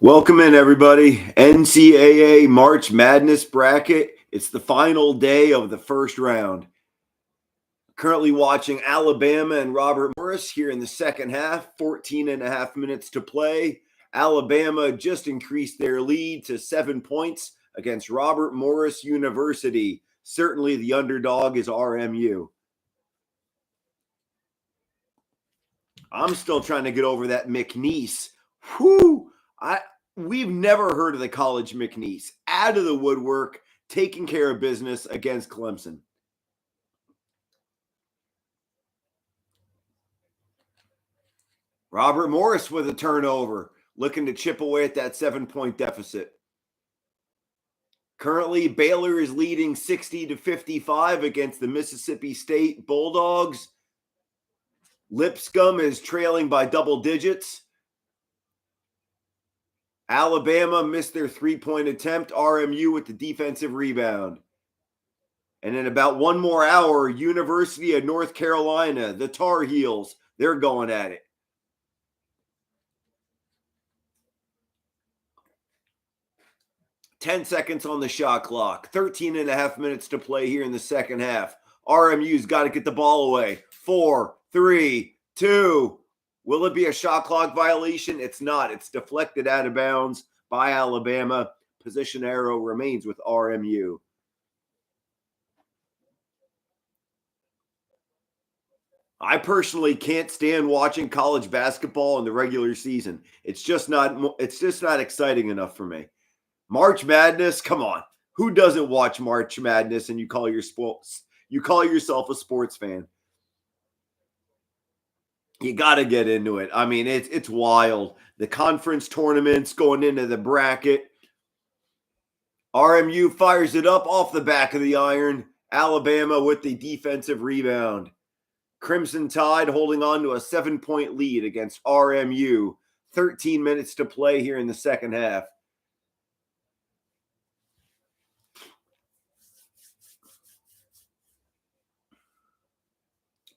Welcome in, everybody. NCAA March Madness bracket. It's the final day of the first round. Currently watching Alabama and Robert Morris here in the second half, 14 and a half minutes to play. Alabama just increased their lead to 7 points against Robert Morris University. Certainly the underdog is RMU. I'm still trying to get over that McNeese. Whew! We've never heard of the college McNeese. Out of the woodwork, taking care of business against Clemson. Robert Morris with a turnover, looking to chip away at that 7-point deficit. Currently, Baylor is leading 60-55 against the Mississippi State Bulldogs. Lipscomb is trailing by double digits. Alabama missed their 3-point attempt. RMU with the defensive rebound. And in about one more hour, University of North Carolina, the Tar Heels, they're going at it. Ten seconds on the shot clock. 13 and a half minutes to play here in the second half. RMU's got to get the ball away. 4, 3, 2. Will it be a shot clock violation? It's not. It's deflected out of bounds by Alabama. Position arrow remains with RMU. I personally can't stand watching college basketball in the regular season. It's just not exciting enough for me. March Madness, come on. Who doesn't watch March Madness and you call yourself a sports fan? You got to get into it. I mean, it's wild. The conference tournaments going into the bracket. RMU fires it up off the back of the iron. Alabama with the defensive rebound. Crimson Tide holding on to a 7-point lead against RMU. 13 minutes to play here in the second half.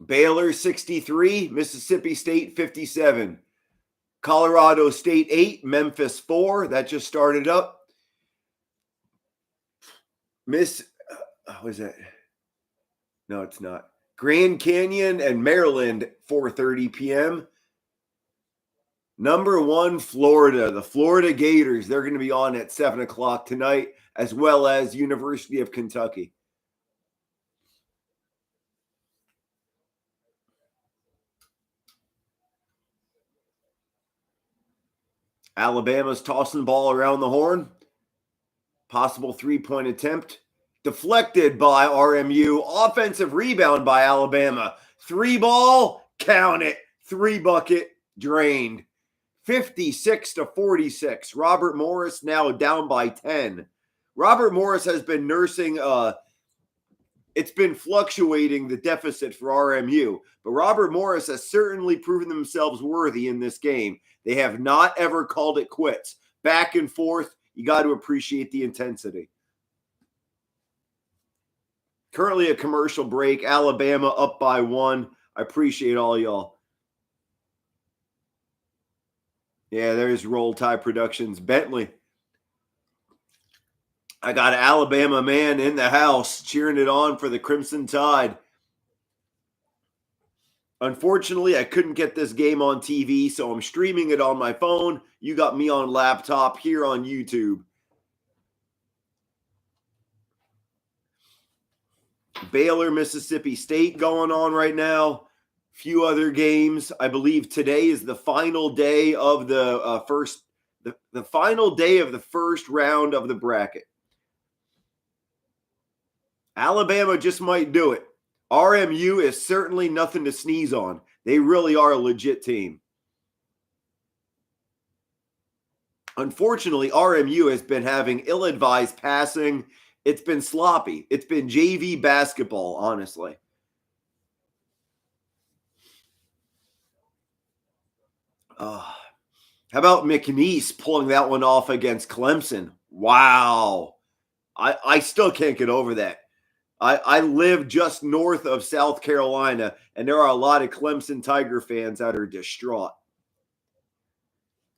Baylor 63, Mississippi State 57. Colorado State 8, Memphis 4. That just started up. What is that? No, it's not. Grand Canyon and Maryland, 4:30 p.m. Number 1, Florida. The Florida Gators, they're going to be on at 7 o'clock tonight, as well as University of Kentucky. Alabama's tossing the ball around the horn. Possible 3-point attempt. Deflected by RMU. Offensive rebound by Alabama. 3 ball, count it. 3 bucket, drained. 56-46. Robert Morris now down by 10. Robert Morris has been nursing it's been fluctuating the deficit for RMU, but Robert Morris has certainly proven themselves worthy in this game. They have not ever called it quits. Back and forth, you got to appreciate the intensity. Currently a commercial break. Alabama up by 1. I appreciate all y'all. Yeah, there's Roll Tide Productions. Bentley. I got an Alabama man in the house cheering it on for the Crimson Tide. Unfortunately, I couldn't get this game on TV, so I'm streaming it on my phone. You got me on laptop here on YouTube. Baylor, Mississippi State going on right now. Few other games. I believe today is the final day of the final day of the first round of the bracket. Alabama just might do it. RMU is certainly nothing to sneeze on. They really are a legit team. Unfortunately, RMU has been having ill-advised passing. It's been sloppy. It's been JV basketball, honestly. How about McNeese pulling that one off against Clemson? Wow. I still can't get over that. I live just north of South Carolina, and there are a lot of Clemson Tiger fans that are distraught.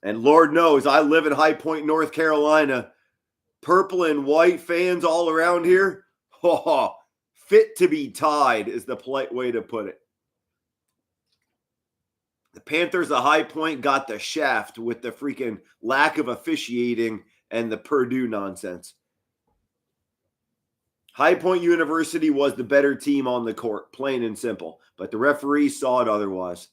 And Lord knows I live in High Point, North Carolina. Purple and white fans all around here. Oh, fit to be tied is the polite way to put it. The Panthers of High Point got the shaft with the freaking lack of officiating and the Purdue nonsense. High Point University was the better team on the court, plain and simple. But the referees saw it otherwise.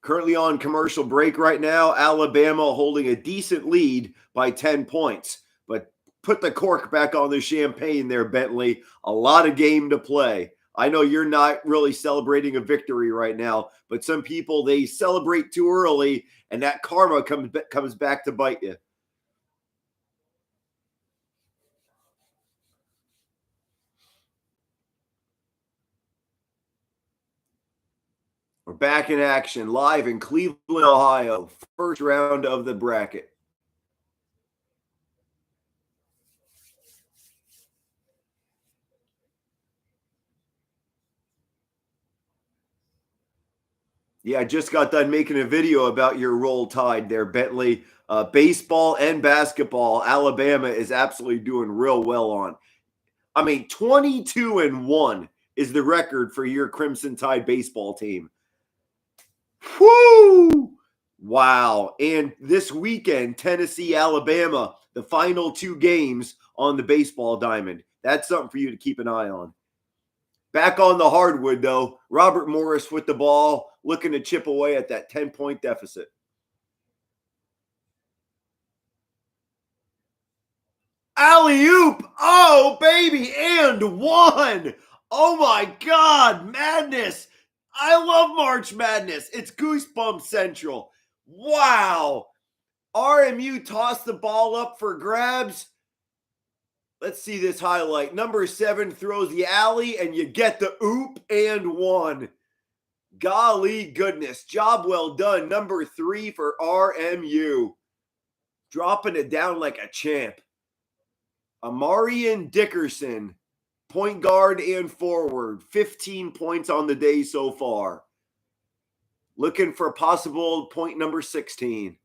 Currently on commercial break right now, Alabama holding a decent lead by 10 points. But put the cork back on the champagne there, Bentley. A lot of game to play. I know you're not really celebrating a victory right now, but some people, they celebrate too early, and that karma comes back to bite you. We're back in action, live in Cleveland, Ohio. First round of the bracket. Yeah, I just got done making a video about your Roll Tide there, Bentley. Baseball and basketball, Alabama is absolutely doing real well on. I mean, 22-1 is the record for your Crimson Tide baseball team. Whoo! Wow. And this weekend, Tennessee, Alabama, the final two games on the baseball diamond. That's something for you to keep an eye on. Back on the hardwood, though, Robert Morris with the ball, looking to chip away at that 10-point deficit. Alley-oop! Oh, baby! And one! Oh, my God! Madness! I love March Madness. It's Goosebump Central. Wow! RMU tossed the ball up for grabs. Let's see this highlight. Number 7 throws the alley, and you get the oop and one. Golly goodness. Job well done. Number 3 for RMU. Dropping it down like a champ. Amarian Dickerson, point guard and forward. 15 points on the day so far. Looking for possible point number 16.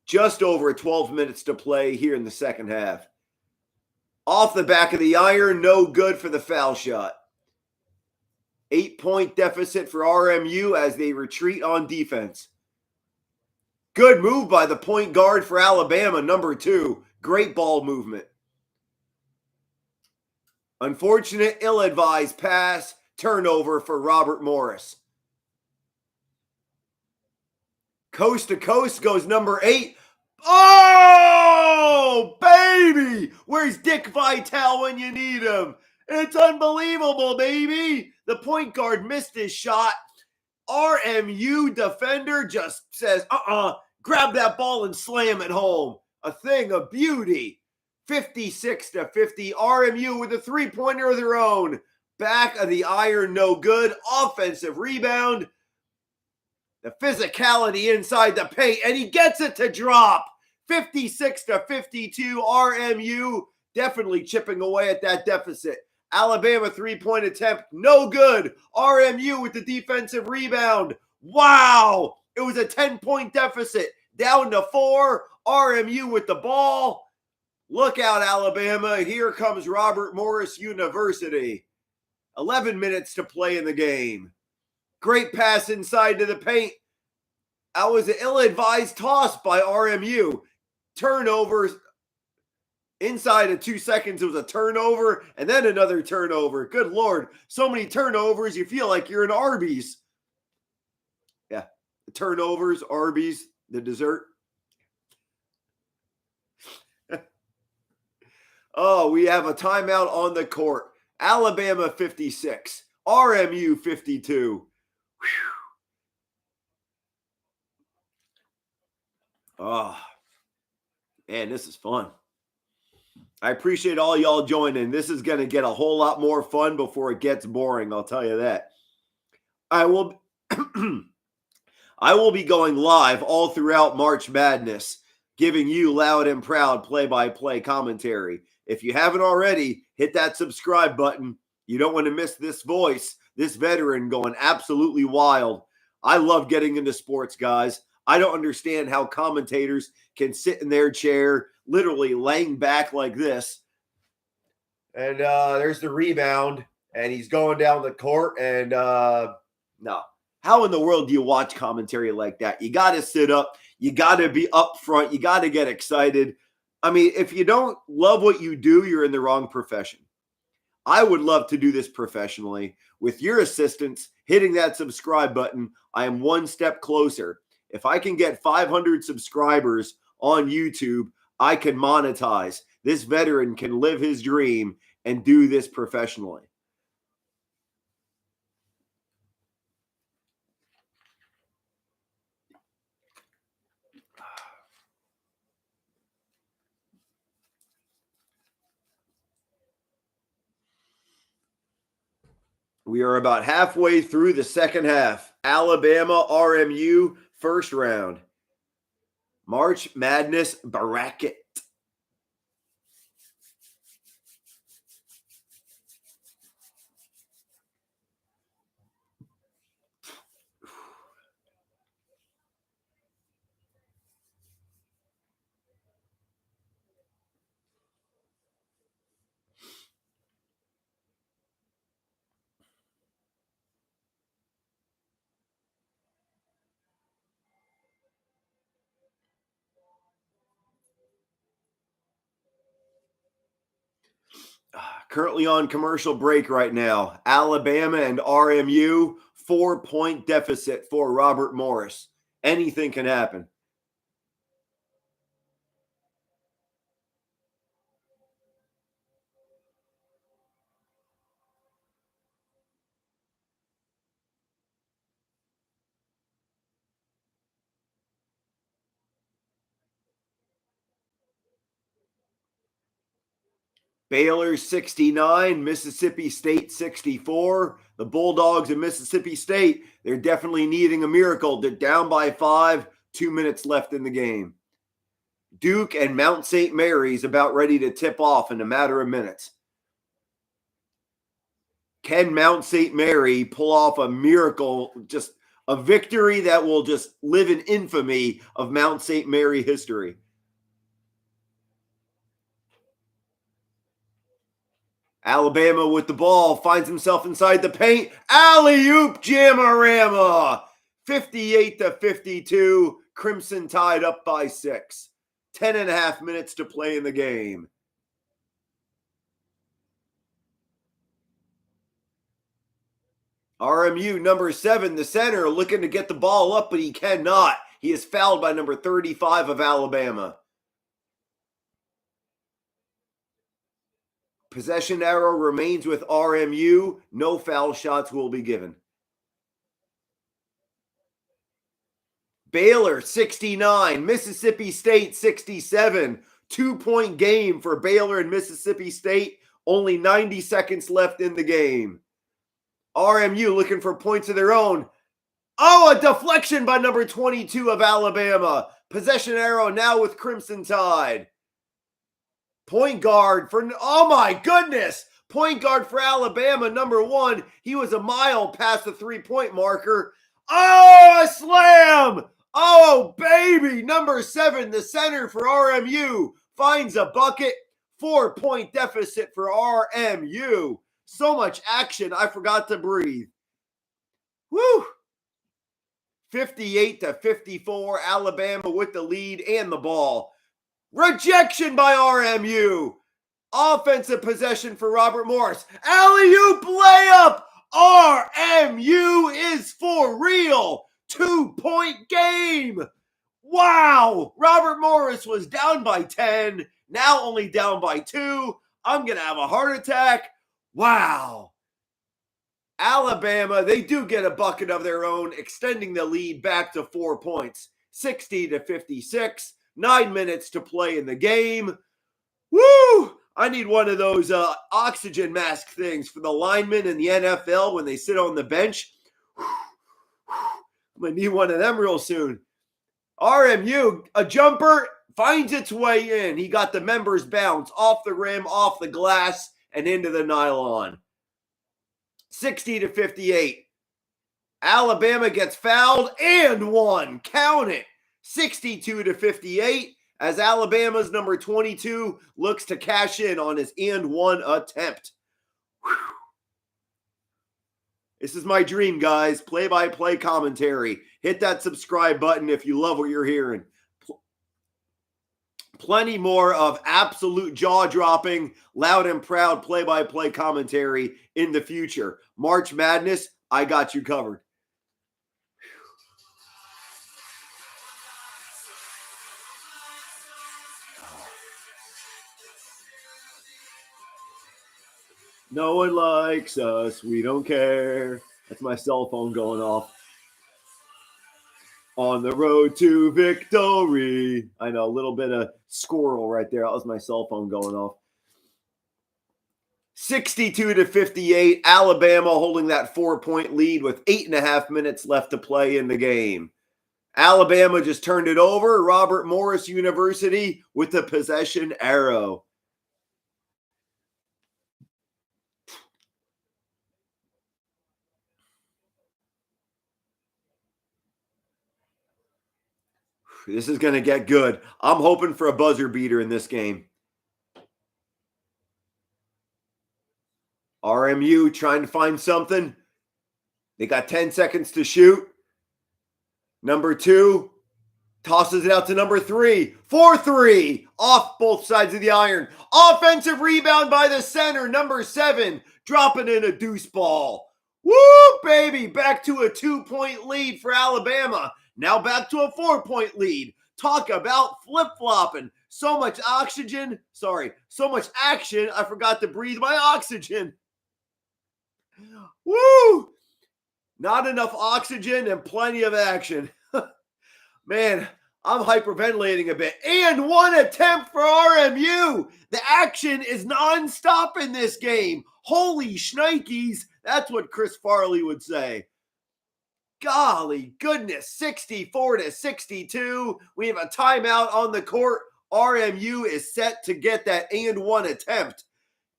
Just over 12 minutes to play here in the second half. Off the back of the iron, no good for the foul shot. 8-point deficit for RMU as they retreat on defense. Good move by the point guard for Alabama, number 2. Great ball movement. Unfortunate, ill-advised pass. Turnover for Robert Morris. Coast to coast goes number 8. Oh, baby! Where's Dick Vitale when you need him? It's unbelievable, baby! The point guard missed his shot. RMU defender just says, grab that ball and slam it home. A thing of beauty. 56-50. RMU with a three-pointer of their own. Back of the iron, no good. Offensive rebound. The physicality inside the paint, and he gets it to drop. 56-52. RMU definitely chipping away at that deficit. Alabama three-point attempt, no good. RMU with the defensive rebound. Wow! It was a 10-point deficit. Down to 4. RMU with the ball. Look out, Alabama. Here comes Robert Morris University. 11 minutes to play in the game. Great pass inside to the paint. That was an ill-advised toss by RMU. Turnovers. Inside of 2 seconds, it was a turnover and then another turnover. Good Lord. So many turnovers, you feel like you're in Arby's. Yeah. The turnovers, Arby's, the dessert. Oh, we have a timeout on the court. Alabama 56. RMU 52. Whew. Oh, man, this is fun. I appreciate all y'all joining. This is going to get a whole lot more fun before it gets boring, I'll tell you that. I will be going live all throughout March Madness. giving you loud and proud play-by-play commentary. If you haven't already, hit that subscribe button. You don't want to miss this voice, this veteran going absolutely wild. I love getting into sports, guys. I don't understand how commentators can sit in their chair, literally laying back like this. And there's the rebound, and he's going down the court. And no. How in the world do you watch commentary like that? You got to sit up. You got to be up front. You got to get excited. I mean, if you don't love what you do, you're in the wrong profession. I would love to do this professionally. With your assistance, hitting that subscribe button, I am one step closer. If I can get 500 subscribers on YouTube, I can monetize. This veteran can live his dream and do this professionally. We are about halfway through the second half. Alabama, RMU, first round. March Madness bracket. Currently on commercial break right now. Alabama and RMU, 4-point deficit for Robert Morris. Anything can happen. Baylor 69, Mississippi State 64. The Bulldogs of Mississippi State, they're definitely needing a miracle. They're down by 5, 2 minutes left in the game. Duke and Mount St. Mary's about ready to tip off in a matter of minutes. Can Mount St. Mary pull off a miracle, just a victory that will just live in infamy of Mount St. Mary history? Alabama with the ball, finds himself inside the paint. Alley-oop jamorama. 58-52. Crimson Tide up by 6. 10.5 minutes to play in the game. RMU number 7, the center, looking to get the ball up, but he cannot. He is fouled by number 35 of Alabama. Possession arrow remains with RMU. No foul shots will be given. Baylor 69, Mississippi State 67. 2-point game for Baylor and Mississippi State. Only 90 seconds left in the game. RMU looking for points of their own. Oh, a deflection by number 22 of Alabama. Possession arrow now with Crimson Tide. Point guard for, oh my goodness, point guard for Alabama, number 1. He was a mile past the 3-point marker. Oh, a slam. Oh, baby. Number 7, the center for RMU, finds a bucket. 4-point deficit for RMU. So much action, I forgot to breathe. Woo! 58-54, Alabama with the lead and the ball. Rejection by RMU. Offensive possession for Robert Morris. Alley-oop layup. RMU is for real. 2-point game. Wow. Robert Morris was down by 10. Now only down by 2. I'm going to have a heart attack. Wow. Alabama, they do get a bucket of their own, extending the lead back to 4 points. 60-56. 9 minutes to play in the game. Woo! I need one of those oxygen mask things for the linemen in the NFL when they sit on the bench. I'm going to need one of them real soon. RMU, a jumper, finds its way in. He got the members bounce off the rim, off the glass, and into the nylon. 60-58. Alabama gets fouled and one. Count it. 62-58 as Alabama's number 22 looks to cash in on his and one attempt. Whew. This is my dream, guys. Play-by-play commentary. Hit that subscribe button if you love what you're hearing. Plenty more of absolute jaw-dropping, loud and proud play-by-play commentary in the future. March Madness, I got you covered. No one likes us. We don't care. That's my cell phone going off. On the road to victory. I know, a little bit of squirrel right there. That was my cell phone going off. 62-58. Alabama holding that 4-point lead with 8.5 minutes left to play in the game. Alabama just turned it over. Robert Morris University with the possession arrow. This is going to get good. I'm hoping for a buzzer beater in this game. RMU trying to find something. They got 10 seconds to shoot. Number 2 tosses it out to number 3. 4-3 off both sides of the iron. Offensive rebound by the center. Number 7 dropping in a deuce ball. Woo, baby. Back to a 2-point lead for Alabama. Now back to a 4-point lead. Talk about flip-flopping. So much oxygen. So much action. I forgot to breathe my oxygen. Woo! Not enough oxygen and plenty of action. Man, I'm hyperventilating a bit. And one attempt for RMU. The action is nonstop in this game. Holy shnikes. That's what Chris Farley would say. Golly goodness, 64-62. We have a timeout on the court. RMU is set to get that and one attempt.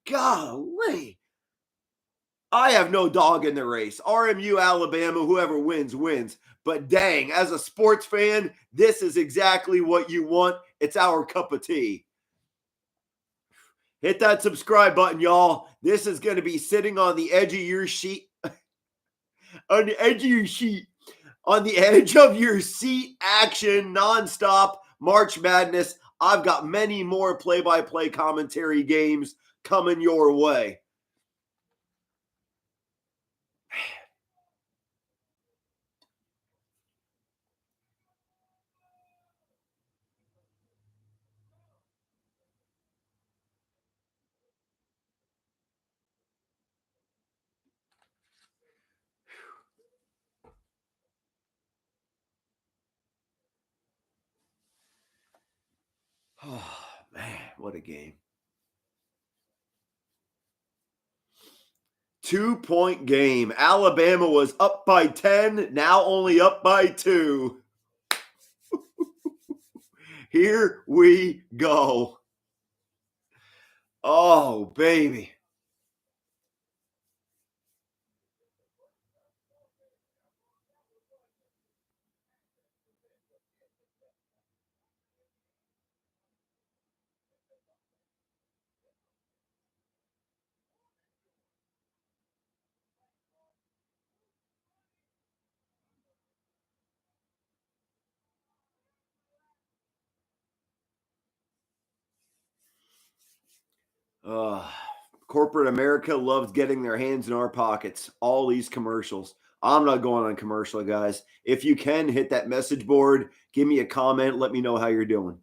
Golly. I have no dog in the race. RMU, Alabama, whoever wins, wins. But dang, as a sports fan, this is exactly what you want. It's our cup of tea. Hit that subscribe button, y'all. This is going to be sitting on the edge of your sheet. On the edge of your sheet. On the edge of your seat action, nonstop March Madness. I've got many more play-by-play commentary games coming your way. Oh, man, what a game. 2-point game. Alabama was up by 10, now only up by 2. Here we go. Oh, baby. Corporate America loves getting their hands in our pockets. All these commercials. I'm not going on commercial, guys. If you can, hit that message board. Give me a comment. Let me know how you're doing.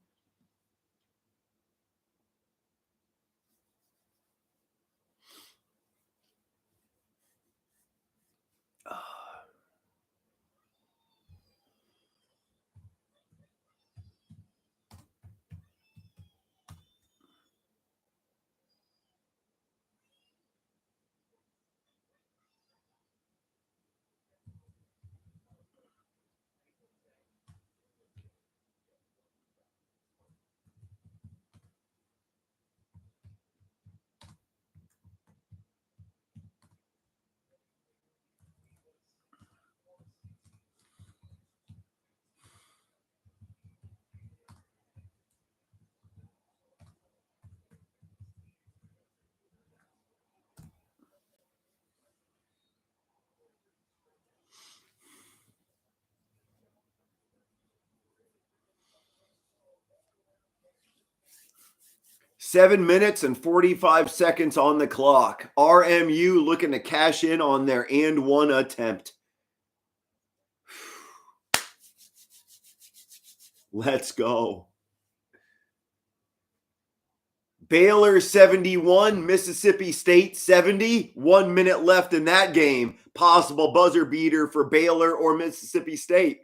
7 minutes and 45 seconds on the clock. RMU looking to cash in on their and one attempt. Let's go. Baylor 71, Mississippi State 70. 1 minute left in that game. Possible buzzer beater for Baylor or Mississippi State.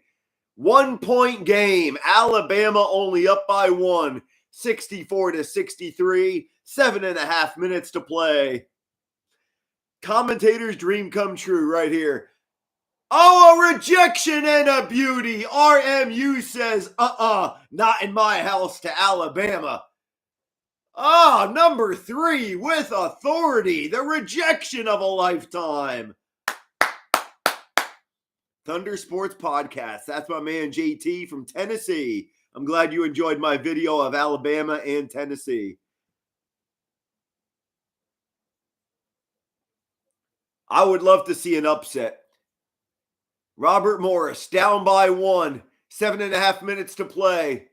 1 point game. Alabama only up by 1. 64-63. 7.5 minutes to play. Commentator's dream come true right here. Oh, a rejection and a beauty. RMU says, not in my house to Alabama. Number 3 with authority. The rejection of a lifetime. Thunder Sports Podcast. That's my man JT from Tennessee. I'm glad you enjoyed my video of Alabama and Tennessee. I would love to see an upset. Robert Morris down by 1. 7.5 minutes to play.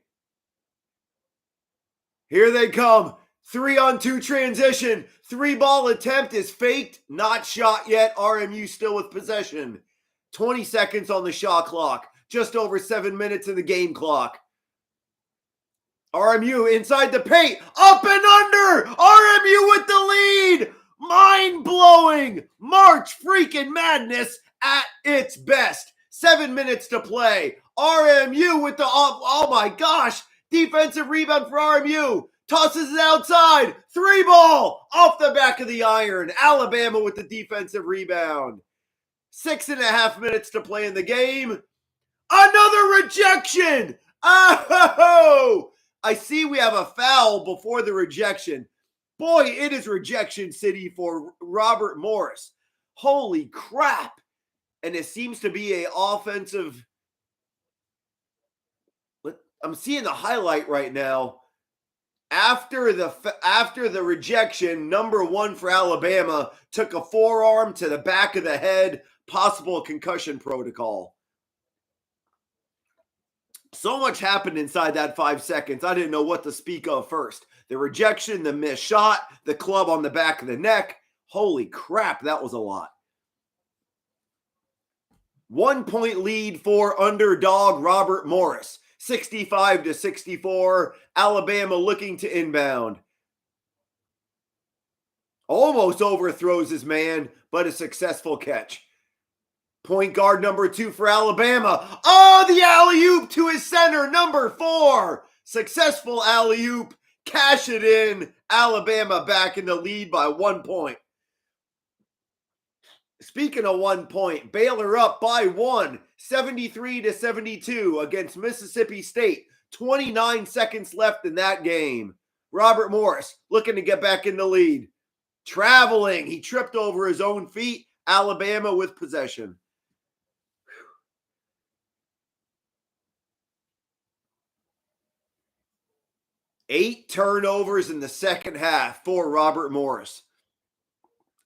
Here they come. 3-on-2 transition. 3-ball attempt is faked. Not shot yet. RMU still with possession. 20 seconds on the shot clock. Just over 7 minutes in the game clock. RMU inside the paint. Up and under. RMU with the lead. Mind-blowing. March freaking Madness at its best. 7 minutes to play. RMU with the, oh my gosh. Defensive rebound for RMU. Tosses it outside. 3-ball off the back of the iron. Alabama with the defensive rebound. 6.5 minutes to play in the game. Another rejection. Oh, I see we have a foul before the rejection. Boy, it is rejection city for Robert Morris. Holy crap. And it seems to be an offensive. I'm seeing the highlight right now. After the rejection, number 1 for Alabama took a forearm to the back of the head, possible concussion protocol. So much happened inside that 5 seconds. I didn't know what to speak of first. The rejection, the missed shot, the club on the back of the neck. Holy crap, that was a lot. 1 point lead for underdog Robert Morris. 65-64. Alabama looking to inbound. Almost overthrows his man, but a successful catch. Point guard number 2 for Alabama. Oh, the alley-oop to his center, number 4. Successful alley-oop. Cash it in. Alabama back in the lead by 1 point. Speaking of 1 point, Baylor up by 1, 73-72 against Mississippi State. 29 seconds left in that game. Robert Morris looking to get back in the lead. Traveling. He tripped over his own feet. Alabama with possession. 8 turnovers in the second half for Robert Morris.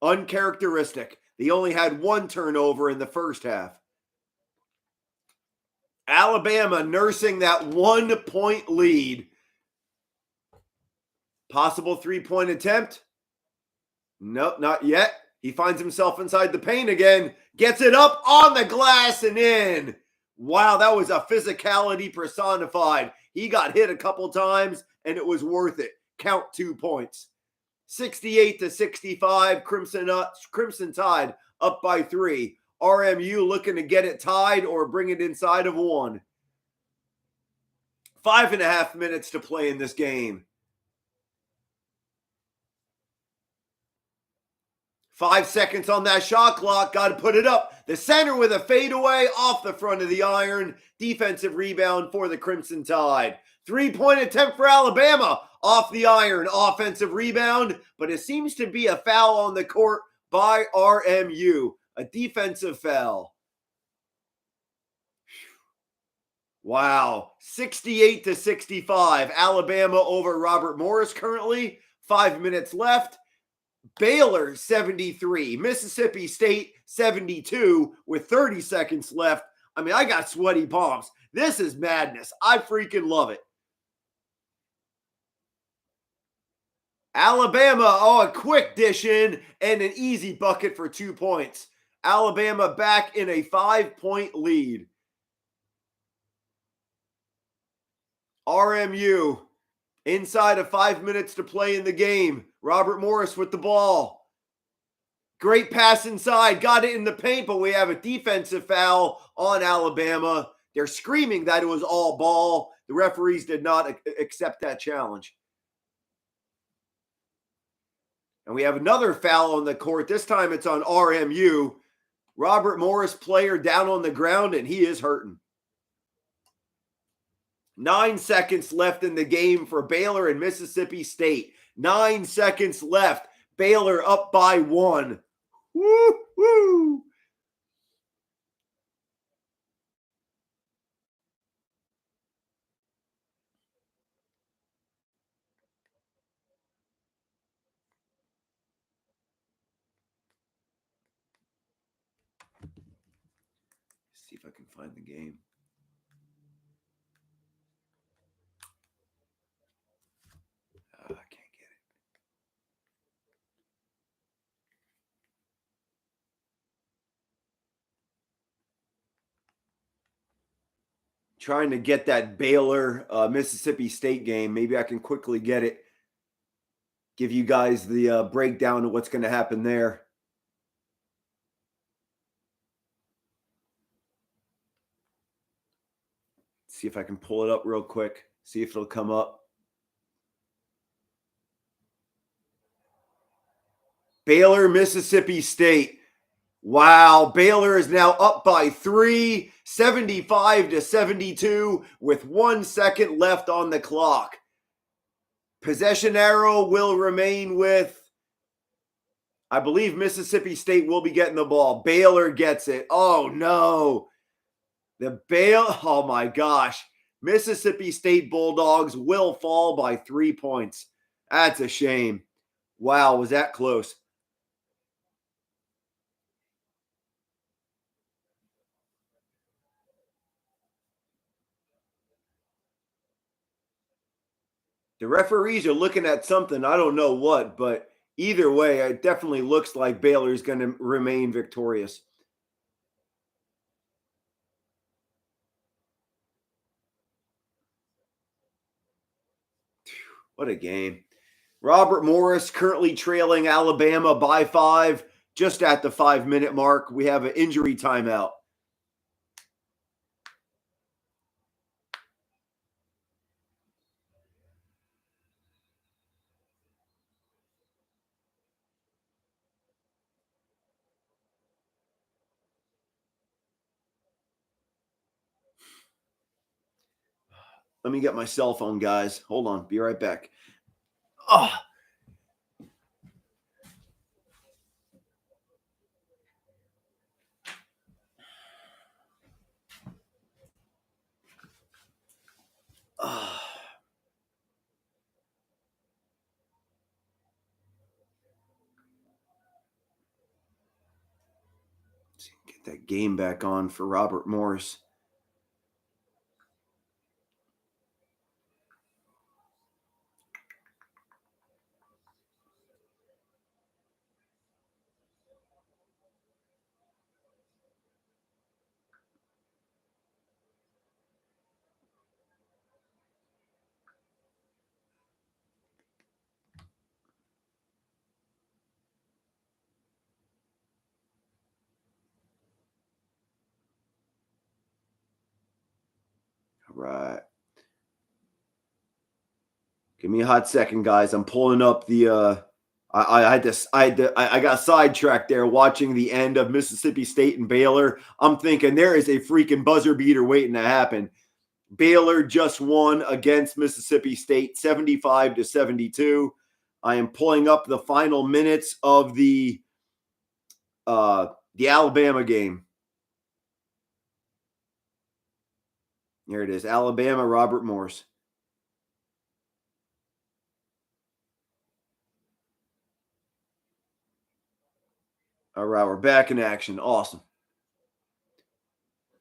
Uncharacteristic. He only had 1 turnover in the first half. Alabama nursing that 1 point lead. Possible 3-point attempt? Nope, not yet. He finds himself inside the paint again. Gets it up on the glass and in. Wow, that was a physicality personified. He got hit a couple times and it was worth it. Count 2 points. 68-65, Crimson Tide up by 3. RMU looking to get it tied or bring it inside of 1. 5.5 minutes to play in this game. 5 seconds on that shot clock. Got to put it up. The center with a fadeaway off the front of the iron. Defensive rebound for the Crimson Tide. 3-point attempt for Alabama. Off the iron. Offensive rebound. But it seems to be a foul on the court by RMU. A defensive foul. Wow. 68-65. Alabama over Robert Morris currently. 5 minutes left. Baylor 73. Mississippi State 72 with 30 seconds left. I mean, I got sweaty palms. This is madness. I freaking love it. Alabama, oh, a quick dish in and an easy bucket for 2 points. Alabama back in a 5-point lead. RMU inside of 5 minutes to play in the game. Robert Morris with the ball. Great pass inside, got it in the paint, but we have a defensive foul on Alabama. They're screaming that it was all ball. The referees did not accept that challenge. And we have another foul on the court. This time it's on RMU. Robert Morris, player, down on the ground, and he is hurting. 9 seconds left in the game for Baylor and Mississippi State. 9 seconds left. Baylor up by 1. Woo, woo. See if I can find the game. I can't get it. Trying to get that Baylor Mississippi State game. Maybe I can quickly get it. Give you guys the breakdown of what's going to happen there. See if I can pull it up real quick. See if it'll come up. Baylor, Mississippi State. Wow, Baylor is now up by 3, 75-72, with 1 second left on the clock. Possession arrow will remain with, I believe Mississippi State will be getting the ball. Baylor gets it. Oh, no. Oh, my gosh. Mississippi State Bulldogs will fall by 3 points. That's a shame. Wow, was that close? The referees are looking at something. I don't know what, but either way, it definitely looks like Baylor's going to remain victorious. What a game. Robert Morris currently trailing Alabama by 5, just at the 5-minute mark. We have an injury timeout. Let me get my cell phone, guys. Hold on. Be right back. Oh. Oh. Get that game back on for Robert Morris. All right. Give me a hot second, guys. I'm pulling up the I got sidetracked there watching the end of Mississippi State and Baylor. I'm thinking there is a freaking buzzer beater waiting to happen. Baylor just won against Mississippi State 75-72. I am pulling up the final minutes of the Alabama game. Here it is. Alabama, Robert Morris. All right, we're back in action. Awesome.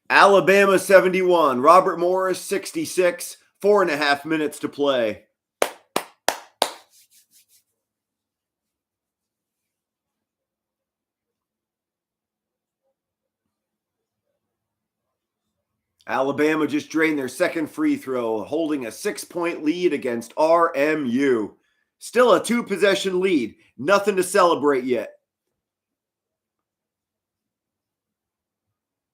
Alabama 71, Robert Morris 66, 4.5 minutes to play. Alabama just drained their second free throw, holding a 6-point lead against RMU. Still a 2-possession lead. Nothing to celebrate yet.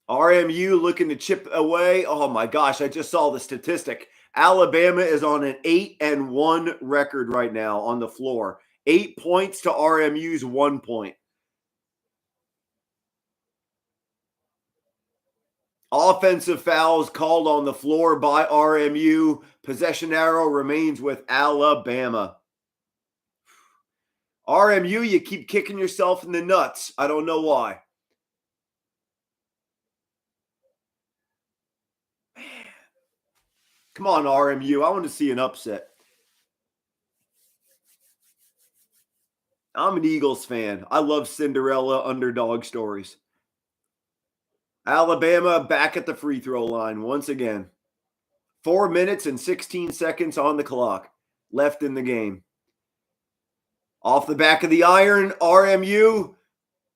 RMU looking to chip away. Oh my gosh, I just saw the statistic. Alabama is on an 8-1 record right now on the floor. 8 points to RMU's 1 point. Offensive fouls called on the floor by RMU. Possession arrow remains with Alabama. RMU, you keep kicking yourself in the nuts. I don't know why. Man. Come on, RMU. I want to see an upset. I'm an Eagles fan. I love Cinderella underdog stories. Alabama back at the free throw line once again. 4 minutes and 16 seconds on the clock left in the game. Off the back of the iron, RMU,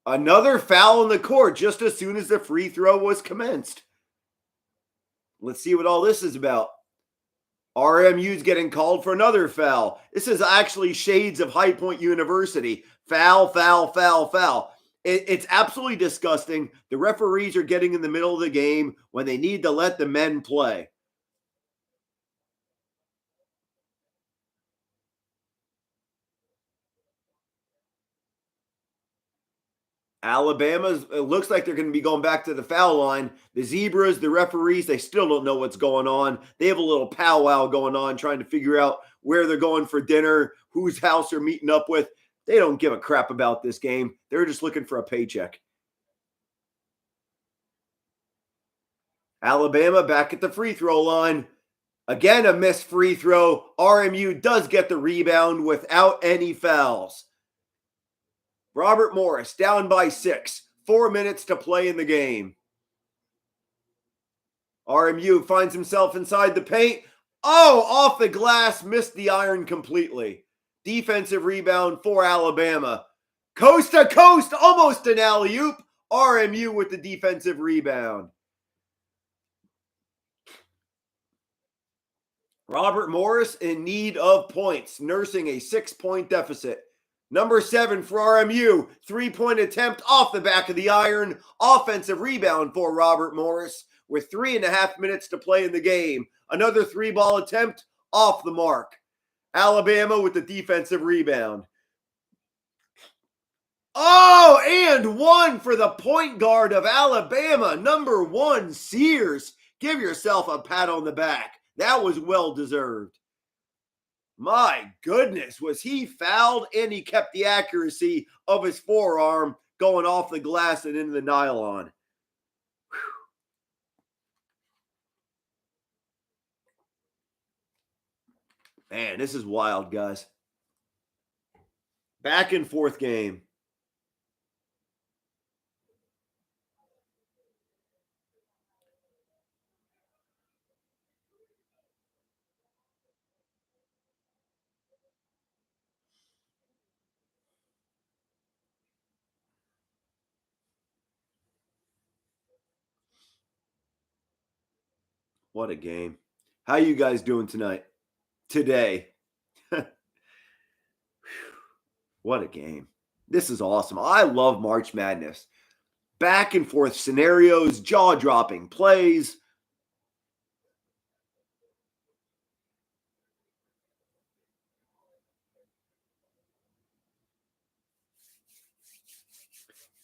another foul in the court just as soon as the free throw was commenced. Let's see what all this is about. RMU's getting called for another foul. This is actually shades of High Point University. Foul, foul, foul, foul. It's absolutely disgusting. The referees are getting in the middle of the game when they need to let the men play. Alabama's, it looks like they're going to be going back to the foul line. The Zebras, the referees, they still don't know what's going on. They have a little powwow going on, trying to figure out where they're going for dinner, whose house they're meeting up with. They don't give a crap about this game. They're just looking for a paycheck. Alabama back at the free throw line. Again, a missed free throw. RMU does get the rebound without any fouls. Robert Morris down by 6. 4 minutes to play in the game. RMU finds himself inside the paint. Oh, off the glass, missed the iron completely. Defensive rebound for Alabama. Coast to coast, almost an alley-oop. RMU with the defensive rebound. Robert Morris in need of points, nursing a 6-point deficit. Number 7 for RMU, 3-point attempt off the back of the iron. Offensive rebound for Robert Morris with 3.5 minutes to play in the game. Another 3-ball attempt off the mark. Alabama with the defensive rebound. Oh, and 1 for the point guard of Alabama, number 1, Sears. Give yourself a pat on the back. That was well-deserved. My goodness, was he fouled, and he kept the accuracy of his forearm going off the glass and into the nylon. Whew. Man, this is wild, guys. Back and forth game. What a game. How you guys doing tonight? Today. What a game. This is awesome. I love March Madness. Back and forth scenarios, jaw-dropping plays.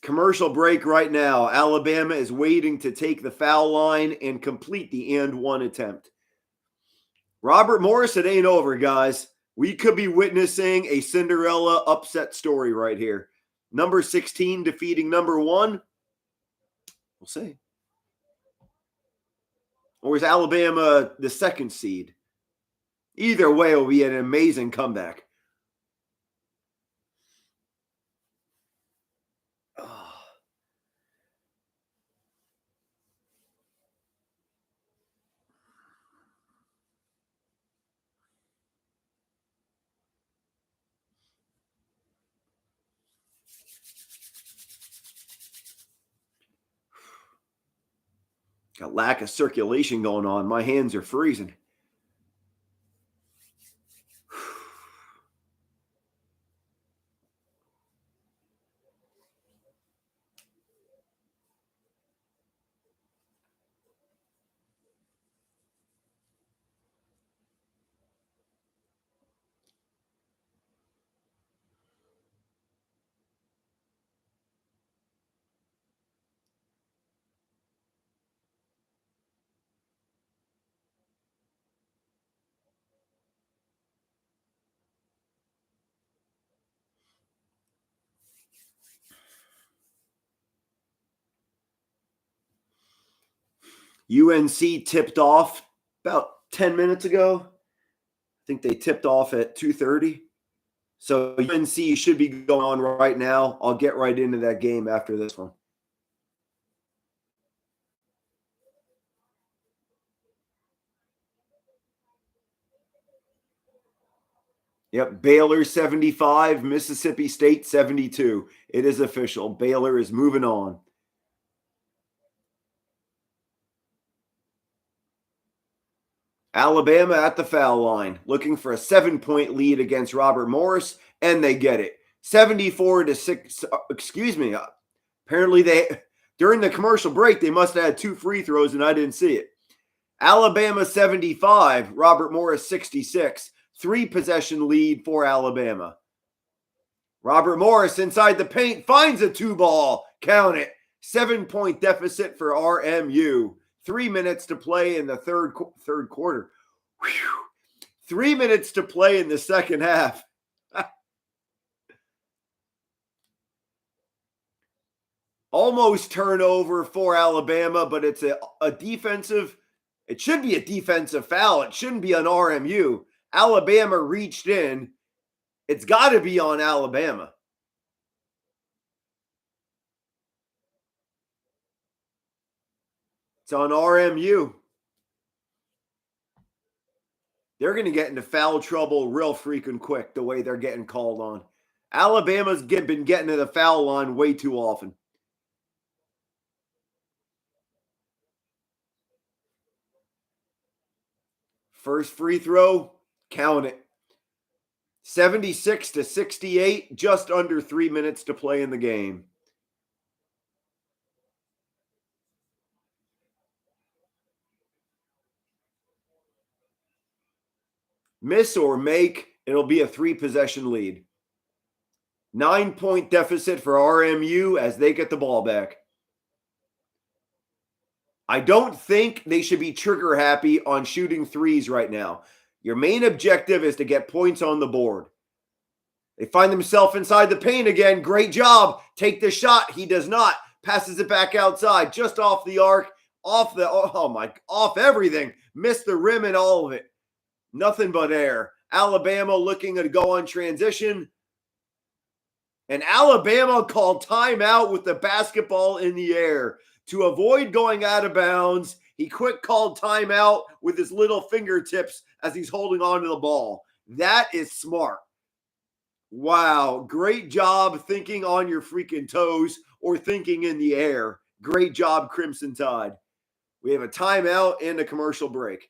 Commercial break right now. Alabama is waiting to take the foul line and complete the and one attempt. Robert Morris, it ain't over, guys. We could be witnessing a Cinderella upset story right here. Number 16 defeating number 1. We'll see. Or is Alabama the 2nd seed? Either way, it will be an amazing comeback. Got lack of circulation going on. My hands are freezing. UNC tipped off about 10 minutes ago. I think they tipped off at 2:30. So UNC should be going on right now. I'll get right into that game after this one. Yep, Baylor 75, Mississippi State 72. It is official. Baylor is moving on. Alabama at the foul line, looking for a 7-point lead against Robert Morris, and they get it. 74-6. Excuse me. Apparently, during the commercial break, they must have had 2 free throws, and I didn't see it. Alabama 75, Robert Morris 66. 3-possession lead for Alabama. Robert Morris inside the paint finds a 2-ball. Count it. 7-point deficit for RMU. 3 minutes to play in the third quarter. Whew. 3 minutes to play in the second half. Almost turnover for Alabama, but it's a defensive. It should be a defensive foul. It shouldn't be on RMU. Alabama reached in. It's got to be on Alabama. It's on RMU. They're going to get into foul trouble real freaking quick the way they're getting called on. Alabama's been getting to the foul line way too often. First free throw, count it. 76-68, just under 3 minutes to play in the game. Miss or make, it'll be a 3-possession lead. 9-point deficit for RMU as they get the ball back. I don't think they should be trigger happy on shooting threes right now. Your main objective is to get points on the board. They find themselves inside the paint again. Great job. Take the shot. He does not. Passes it back outside, just off the arc, off everything. Missed the rim and all of it. Nothing but air. Alabama looking to go on transition. And Alabama called timeout with the basketball in the air. To avoid going out of bounds, he quick called timeout with his little fingertips as he's holding on to the ball. That is smart. Wow. Great job thinking on your freaking toes or thinking in the air. Great job, Crimson Tide. We have a timeout and a commercial break.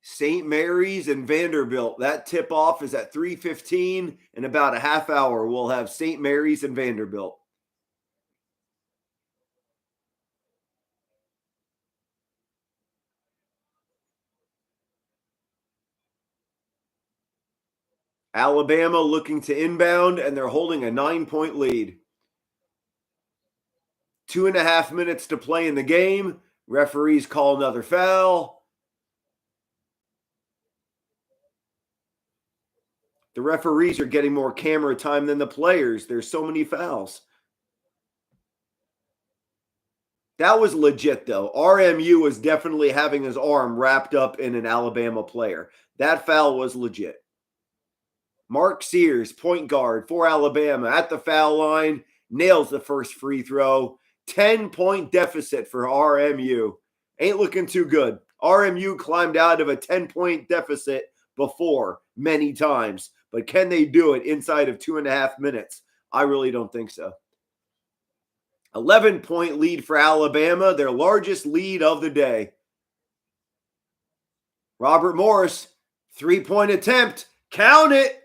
St. Mary's and Vanderbilt. That tip-off is at 3:15. In about a half hour, we'll have St. Mary's and Vanderbilt. Alabama looking to inbound, and they're holding a 9-point lead. 2.5 minutes to play in the game. Referees call another foul. The referees are getting more camera time than the players. There's so many fouls. That was legit, though. RMU was definitely having his arm wrapped up in an Alabama player. That foul was legit. Mark Sears, point guard for Alabama, at the foul line, nails the first free throw. 10-point deficit for RMU. Ain't looking too good. RMU climbed out of a 10-point deficit before many times, but can they do it inside of 2.5 minutes? I really don't think so. 11-point lead for Alabama, their largest lead of the day. Robert Morris, three-point attempt. Count it.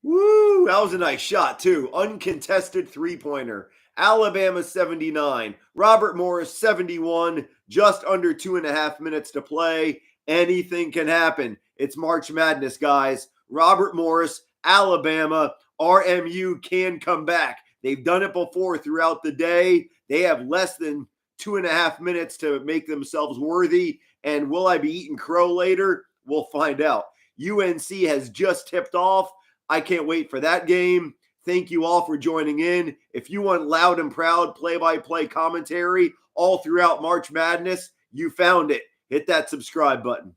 Woo, that was a nice shot, too. Uncontested three-pointer. Alabama 79. Robert Morris 71. Just under 2.5 minutes to play. Anything can happen. It's March Madness, guys. Robert Morris, Alabama, RMU can come back. They've done it before throughout the day. They have less than 2.5 minutes to make themselves worthy. And will I be eating crow later? We'll find out. UNC has just tipped off. I can't wait for that game. Thank you all for joining in. If you want loud and proud play-by-play commentary all throughout March Madness, you found it. Hit that subscribe button.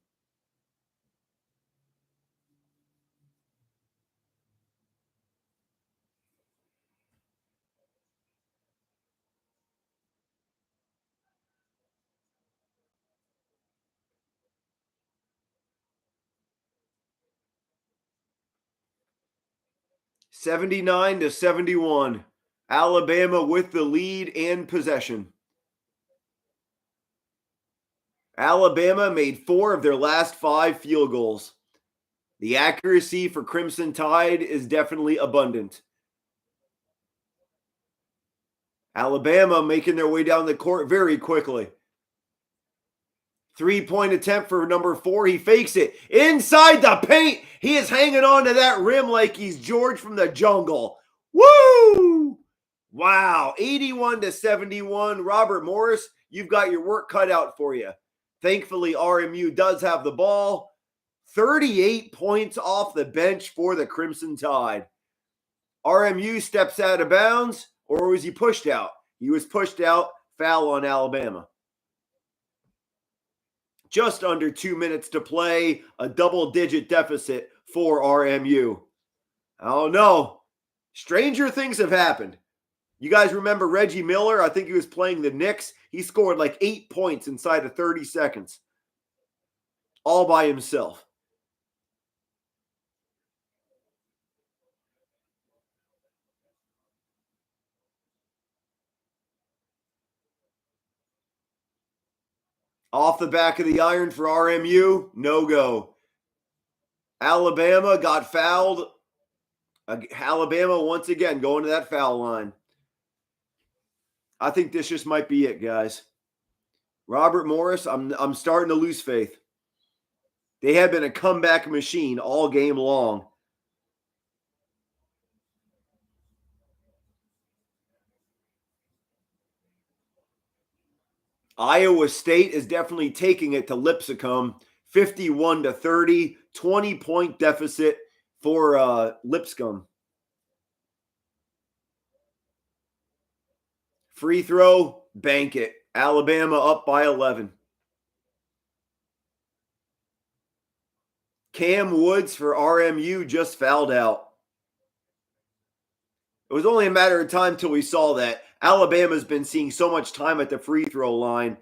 $79-71. Alabama with the lead and possession. Alabama made 4 of their last 5 field goals. The accuracy for Crimson Tide is definitely abundant. Alabama making their way down the court very quickly. 3-point attempt for number 4. He fakes it. Inside the paint. He is hanging on to that rim like he's George from the jungle. Woo! Wow. 81-71. Robert Morris, you've got your work cut out for you. Thankfully, RMU does have the ball. 38 points off the bench for the Crimson Tide. RMU steps out of bounds, or was he pushed out? He was pushed out. Foul on Alabama. Just under 2 minutes to play, a double-digit deficit for RMU. I don't know. Stranger things have happened. You guys remember Reggie Miller? I think he was playing the Knicks. He scored like 8 points inside of 30 seconds. All by himself. Off the back of the iron for RMU, no go. Alabama got fouled. Alabama once again going to that foul line. I think this just might be it, guys. Robert Morris, I'm starting to lose faith. They have been a comeback machine all game long. Iowa State is definitely taking it to Lipscomb, 51-30, 20-point deficit for Lipscomb. Free throw, bank it. Alabama up by 11. Cam Woods for RMU just fouled out. It was only a matter of time till we saw that. Alabama's been seeing so much time at the free throw line.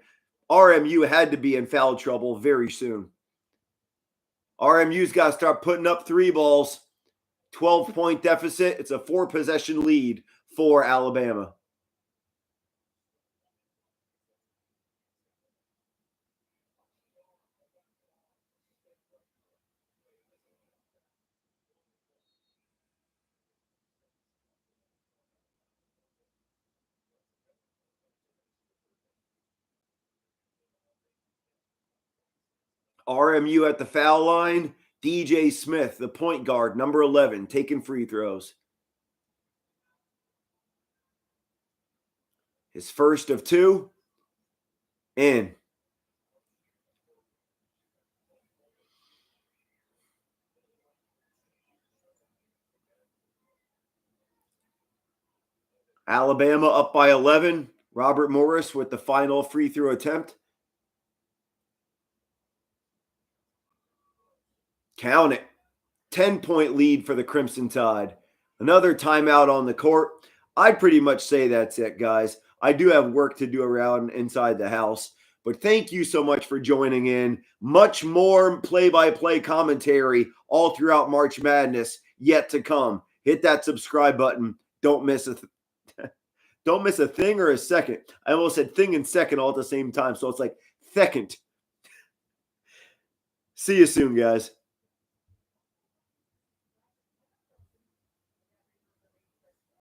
RMU had to be in foul trouble very soon. RMU's got to start putting up 3 balls. 12-point deficit. It's a 4-possession lead for Alabama. RMU at the foul line. DJ Smith, the point guard, number 11, taking free throws. His first of 2. In. Alabama up by 11. Robert Morris with the final free throw attempt. Count it. 10-point lead for the Crimson Tide. Another timeout on the court. I'd pretty much say that's it, guys. I do have work to do around inside the house. But thank you so much for joining in. Much more play-by-play commentary all throughout March Madness yet to come. Hit that subscribe button. Don't miss a don't miss a thing or a second. I almost said thing and second all at the same time, so it's like second. See you soon, guys.